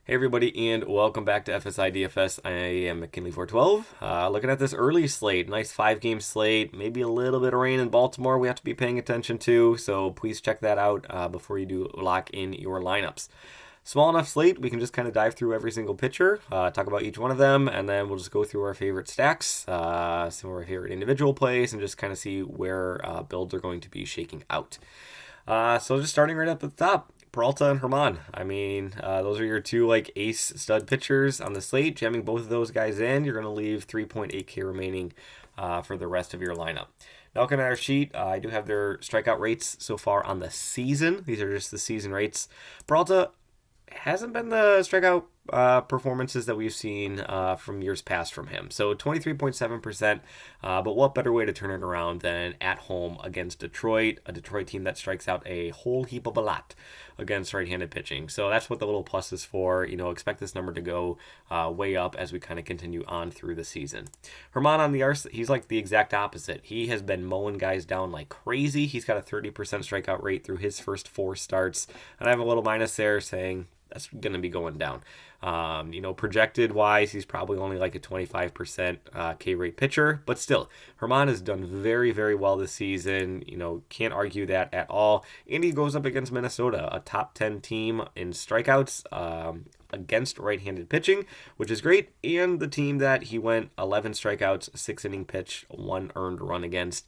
Hey everybody, and welcome back to FSi DFS. I am McKinley412. Looking at this early slate, nice 5-game slate, maybe a little bit of rain in Baltimore we have to be paying attention to, so please check that out before you do lock in your lineups. Small enough slate, we can just kind of dive through every single pitcher, talk about each one of them, and then we'll just go through our favorite stacks, some of our favorite individual plays, and just kind of see where builds are going to be shaking out. So just starting right up at the top. Peralta and Herman. I mean, those are your two ace stud pitchers on the slate. Jamming both of those guys in, you're going to leave 3.8K remaining for the rest of your lineup. Now looking at our sheet, I do have their strikeout rates so far on the season. These are just the season rates. Peralta hasn't been the strikeout performances that we've seen from years past from him. So 23.7%, but what better way to turn it around than at home against Detroit, a Detroit team that strikes out a whole heap of a lot against right-handed pitching. So that's what the little plus is for. Expect this number to go way up as we kind of continue on through the season. Herman on the arse, he's like the exact opposite. He has been mowing guys down like crazy. He's got a 30% strikeout rate through his first 4 starts. And I have a little minus there saying that's going to be going down. Projected wise, he's probably only like a 25% K rate pitcher, but still, Herman has done very, very well this season. Can't argue that at all. And he goes up against Minnesota, a top 10 team in strikeouts against right-handed pitching, which is great. And the team that he went 11 strikeouts, 6-inning pitch, 1 earned run against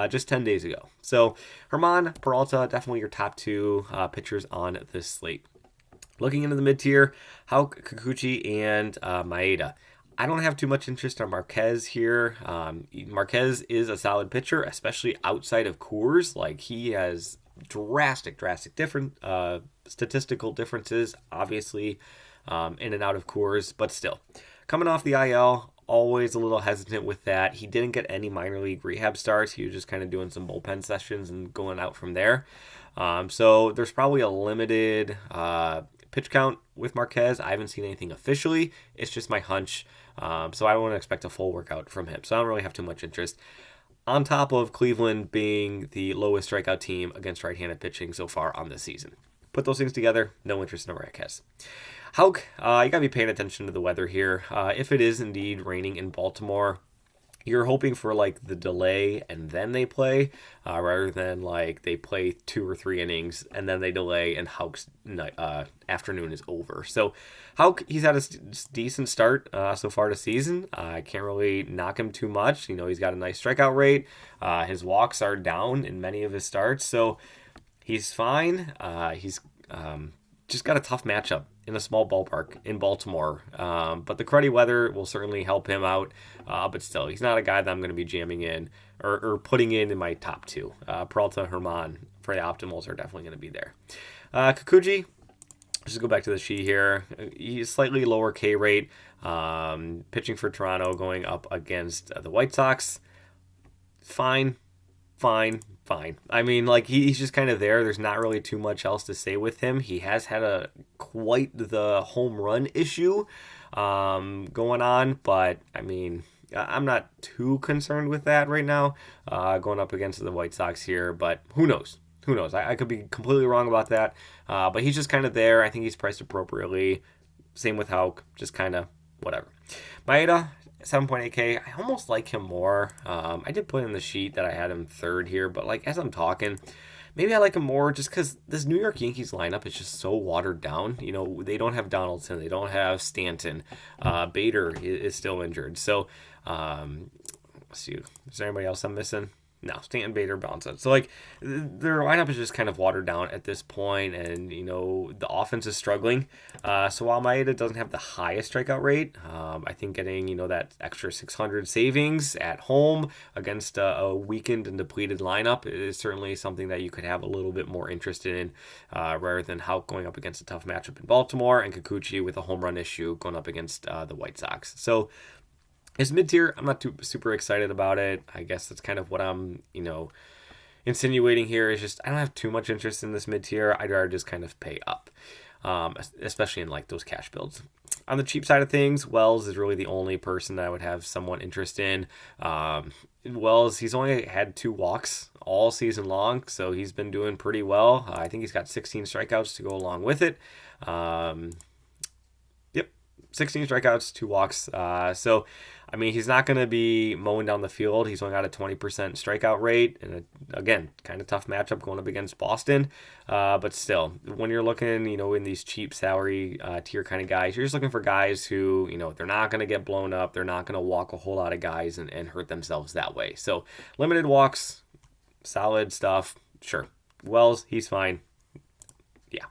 just 10 days ago. So Herman, Peralta, definitely your top 2 pitchers on this slate. Looking into the mid-tier, Houck, Kikuchi, and Maeda. I don't have too much interest on Marquez here. Marquez is a solid pitcher, especially outside of Coors. He has drastic different statistical differences, obviously, in and out of Coors, but still. Coming off the IL, always a little hesitant with that. He didn't get any minor league rehab starts. He was just kind of doing some bullpen sessions and going out from there. So there's probably a limited pitch count with Marquez. I haven't seen anything officially. It's just my hunch. So I don't expect a full workout from him. So I don't really have too much interest. On top of Cleveland being the lowest strikeout team against right-handed pitching so far on this season. Put those things together, no interest in Marquez. Houck, you got to be paying attention to the weather here. If it is indeed raining in Baltimore, you're hoping for the delay and then they play, rather than they play 2 or 3 innings and then they delay and Houck's afternoon is over. So Houck, he's had a decent start so far this season. I can't really knock him too much. He's got a nice strikeout rate. His walks are down in many of his starts, so he's fine. He's just got a tough matchup in a small ballpark in Baltimore. But the cruddy weather will certainly help him out. But still, he's not a guy that I'm going to be jamming in or putting in my top 2. Peralta, Herman for the optimals are definitely going to be there. Kikuchi, just go back to the sheet here. He's slightly lower K rate. Pitching for Toronto, going up against the White Sox. Fine. I mean, he's just kind of there. There's not really too much else to say with him. He has had quite the home run issue going on, but I mean, I'm not too concerned with that right now, going up against the White Sox here, but who knows? I could be completely wrong about that, but he's just kind of there. I think he's priced appropriately. Same with Houck, just kind of whatever. Maeda, 7.8K. I almost like him more. I did put in the sheet that I had him third here, but as I'm talking, maybe I like him more just because this New York Yankees lineup is just so watered down. They don't have Donaldson. They don't have Stanton. Bader is still injured. So, let's see. Is there anybody else I'm missing? No, Stanton, Bader, Bonson. So, their lineup is just kind of watered down at this point, and, the offense is struggling. So, while Maeda doesn't have the highest strikeout rate, I think getting, that extra 600 savings at home against a weakened and depleted lineup is certainly something that you could have a little bit more interest in, rather than Houck going up against a tough matchup in Baltimore and Kikuchi with a home run issue going up against the White Sox. So, his mid-tier, I'm not too super excited about it. I guess that's kind of what I'm, insinuating here is just I don't have too much interest in this mid-tier. I'd rather just kind of pay up, especially in those cash builds. On the cheap side of things, Wells is really the only person that I would have somewhat interest in. Wells, he's only had 2 walks all season long, so he's been doing pretty well. I think he's got 16 strikeouts to go along with it. 16 strikeouts, 2 walks. So, I mean, he's not going to be mowing down the field. He's only got a 20% strikeout rate. And again, kind of tough matchup going up against Boston. But still, when you're looking, in these cheap salary tier kind of guys, you're just looking for guys who, they're not going to get blown up. They're not going to walk a whole lot of guys and hurt themselves that way. So, limited walks, solid stuff. Sure. Wells, he's fine. Yeah.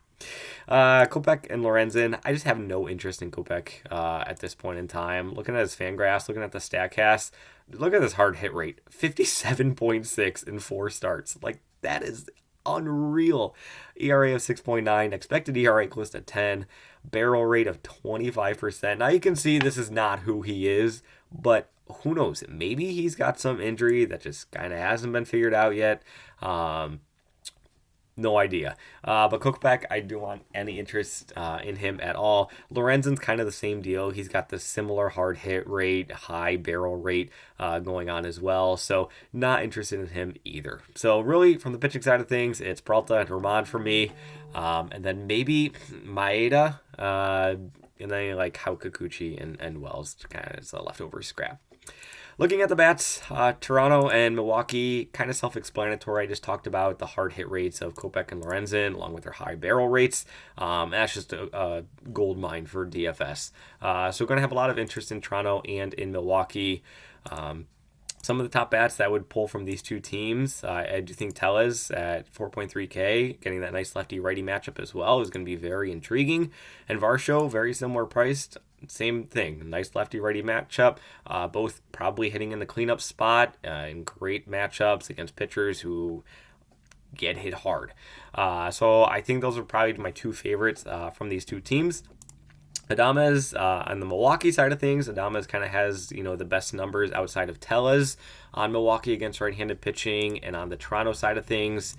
Kopech and Lorenzen, I just have no interest in Kopech at this point in time. Looking at his Fangraphs, looking at the StatCast, look at this hard hit rate, 57.6 in 4 starts. Like, that is unreal. ERA of 6.9, expected ERA close to 10, barrel rate of 25%. Now you can see this is not who he is, but who knows? Maybe he's got some injury that just kind of hasn't been figured out yet. No idea. But Kopech, I don't want any interest in him at all. Lorenzen's kind of the same deal. He's got the similar hard hit rate, high barrel rate going on as well. So not interested in him either. So really, from the pitching side of things, it's Peralta and Herman for me. And then maybe Maeda. And then like Hao Kikuchi and Wells kind of as a leftover scrap. Looking at the bats, Toronto and Milwaukee, kind of self-explanatory. I just talked about the hard hit rates of Kopech and Lorenzen, along with their high barrel rates. That's just a gold mine for DFS. So we're going to have a lot of interest in Toronto and in Milwaukee. Some of the top bats that would pull from these two teams, I do think Tellez at 4.3K, getting that nice lefty-righty matchup as well, is going to be very intriguing. And Varsho, very similar priced. Same thing, nice lefty-righty matchup, both probably hitting in the cleanup spot in great matchups against pitchers who get hit hard. So I think those are probably my two favorites from these two teams. Adames, on the Milwaukee side of things, Adames kind of has, the best numbers outside of Tellez on Milwaukee against right-handed pitching. And on the Toronto side of things,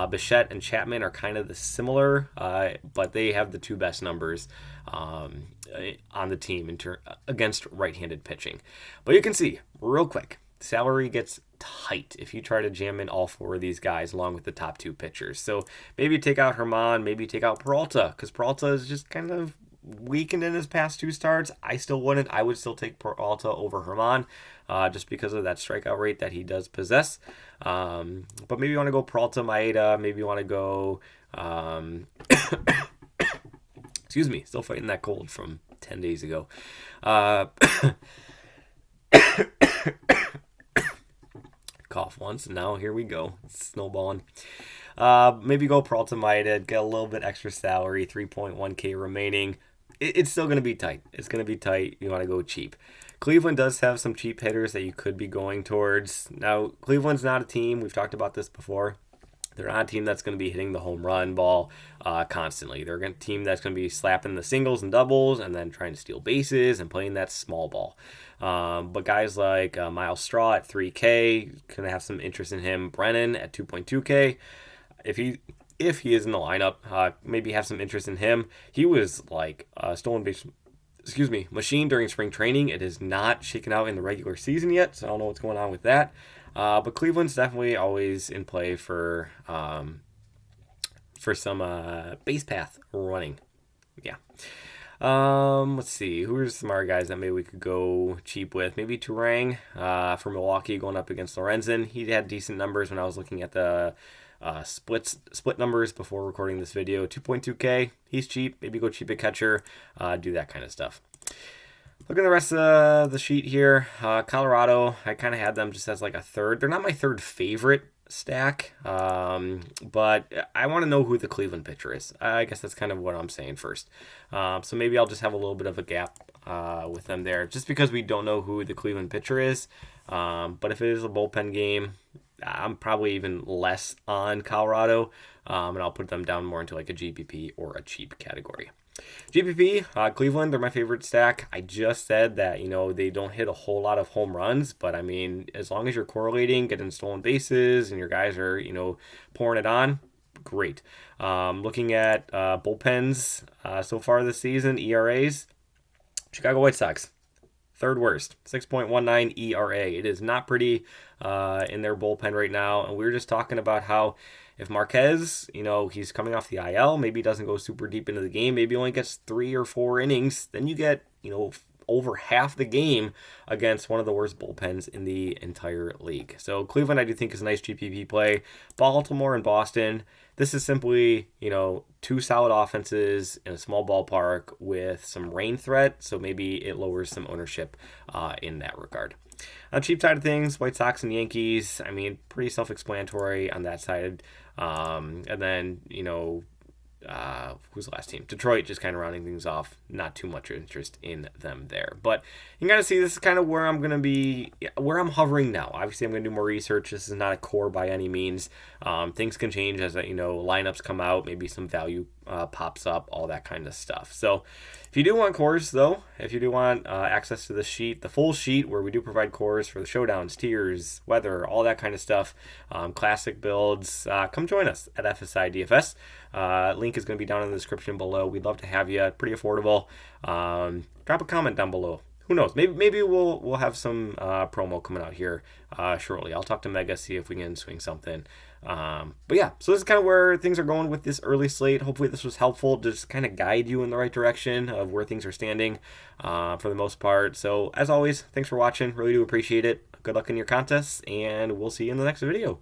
Bichette and Chapman are kind of the similar, but they have the two best numbers on the team against right-handed pitching. But you can see, real quick, salary gets tight if you try to jam in all 4 of these guys along with the top 2 pitchers. So maybe take out Herman, maybe take out Peralta, because Peralta is just kind of weakened in his past 2 starts. I still wouldn't. I would still take Peralta over Herman just because of that strikeout rate that he does possess. But maybe you want to go Peralta, Maeda. Maybe you want to go... excuse me. Still fighting that cold from 10 days ago. Cough once, and now here we go. It's snowballing. Maybe go Peralta, Maeda, get a little bit extra salary, 3.1K remaining. It's still going to be tight. It's going to be tight. You want to go cheap. Cleveland does have some cheap hitters that you could be going towards. Now, Cleveland's not a team. We've talked about this before. They're not a team that's going to be hitting the home run ball constantly. They're a team that's going to be slapping the singles and doubles and then trying to steal bases and playing that small ball. But guys like Miles Straw at 3K, going to have some interest in him. Brennan at 2.2K. If he is in the lineup, maybe have some interest in him. He was like a stolen base, machine during spring training. It is not shaken out in the regular season yet, so I don't know what's going on with that. But Cleveland's definitely always in play for some base path running. Yeah. Let's see. Who are some other guys that maybe we could go cheap with? Maybe Turang for Milwaukee going up against Lorenzen. He had decent numbers when I was looking at the split numbers before recording this video. 2.2K. He's cheap. Maybe go cheap at catcher. Do that kind of stuff. Look at the rest of the sheet here. Colorado, I kind of had them just as like a third. They're not my third favorite stack, but I want to know who the Cleveland pitcher is. I guess that's kind of what I'm saying first. So maybe I'll just have a little bit of a gap with them there, just because we don't know who the Cleveland pitcher is. But if it is a bullpen game, I'm probably even less on Colorado, and I'll put them down more into like a GPP or a cheap category. GPP, Cleveland, they're my favorite stack. I just said that, they don't hit a whole lot of home runs, but I mean, as long as you're correlating, getting stolen bases, and your guys are, pouring it on, great. Looking at bullpens so far this season, ERAs, Chicago White Sox, third worst, 6.19 ERA. It is not pretty in their bullpen right now, and we were just talking about how if Marquez, he's coming off the IL, maybe he doesn't go super deep into the game, maybe he only gets 3 or 4 innings, then you get over half the game against one of the worst bullpens in the entire league. So Cleveland, I do think, is a nice GPP play. Baltimore and Boston, this is simply, two solid offenses in a small ballpark with some rain threat. So maybe it lowers some ownership in that regard. On the cheap side of things, White Sox and Yankees, I mean, pretty self-explanatory on that side. And then, who's the last team? Detroit, just kind of rounding things off. Not too much interest in them there. But you can kind of see this is kind of where I'm going to be, where I'm hovering now. Obviously, I'm going to do more research. This is not a core by any means. Things can change as, lineups come out. Maybe some value pops up, all that kind of stuff. So if you do want cores, though, if you do want access to the sheet, the full sheet where we do provide cores for the showdowns, tiers, weather, all that kind of stuff, classic builds, come join us at FSi DFS. Link is going to be down in the description below. We'd love to have you. Pretty affordable. Drop a comment down below. Who knows? Maybe we'll have some promo coming out here shortly. I'll talk to Mega, see if we can swing something. But yeah, so this is kind of where things are going with this early slate. Hopefully this was helpful to just kind of guide you in the right direction of where things are standing for the most part. So as always, thanks for watching. Really do appreciate it. Good luck in your contests, and we'll see you in the next video.